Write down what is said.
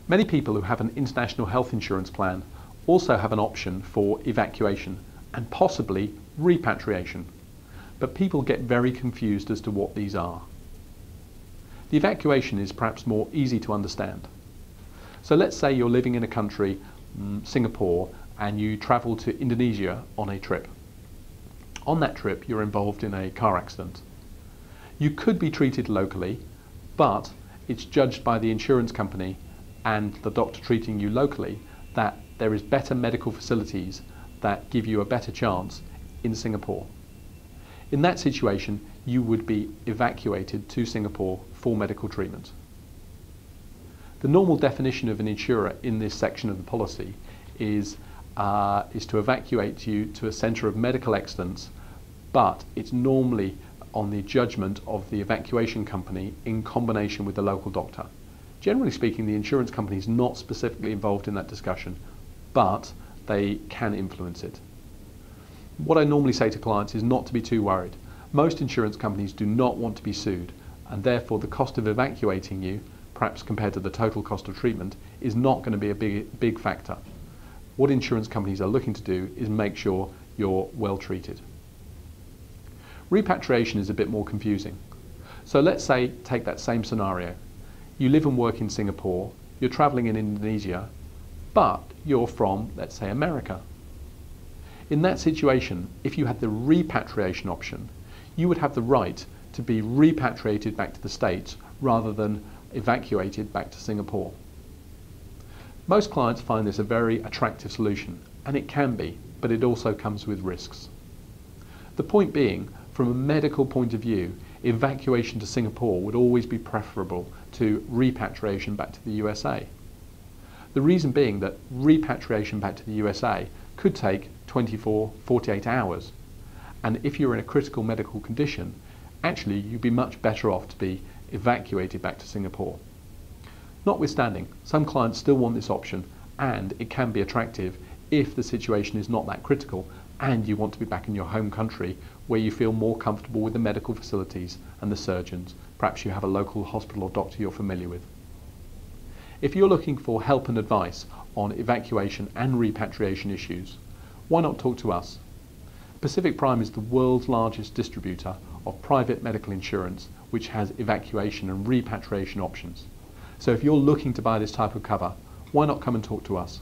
Many people who have an international health insurance plan also have an option for evacuation and possibly repatriation, but people get very confused as to what these are. The evacuation is perhaps more easy to understand. So let's say you're living in a country, Singapore, and you travel to Indonesia on a trip. On that trip, you're involved in a car accident. You could be treated locally, but it's judged by the insurance company and the doctor treating you locally that there is better medical facilities that give you a better chance in Singapore. In that situation, you would be evacuated to Singapore for medical treatment. The normal definition of an insurer in this section of the policy is to evacuate you to a centre of medical excellence, but it's normally on the judgment of the evacuation company in combination with the local doctor. Generally speaking, the insurance company is not specifically involved in that discussion, but they can influence it. What I normally say to clients is not to be too worried. Most insurance companies do not want to be sued, and therefore the cost of evacuating you, perhaps compared to the total cost of treatment, is not going to be a big factor. What insurance companies are looking to do is make sure you're well treated. Repatriation is a bit more confusing. So let's say, take that same scenario. You live and work in Singapore, you're travelling in Indonesia, but you're from, let's say, America. In that situation, if you had the repatriation option, you would have the right to be repatriated back to the States rather than evacuated back to Singapore. Most clients find this a very attractive solution, and it can be, but it also comes with risks. The point being, from a medical point of view, evacuation to Singapore would always be preferable to repatriation back to the USA. The reason being that repatriation back to the USA could take 24, 48 hours. And if you're in a critical medical condition, actually you'd be much better off to be evacuated back to Singapore. Notwithstanding, some clients still want this option, and it can be attractive if the situation is not that critical and you want to be back in your home country where you feel more comfortable with the medical facilities and the surgeons. Perhaps you have a local hospital or doctor you're familiar with. If you're looking for help and advice on evacuation and repatriation issues, why not talk to us? Pacific Prime is the world's largest distributor of private medical insurance which has evacuation and repatriation options. So if you're looking to buy this type of cover, why not come and talk to us?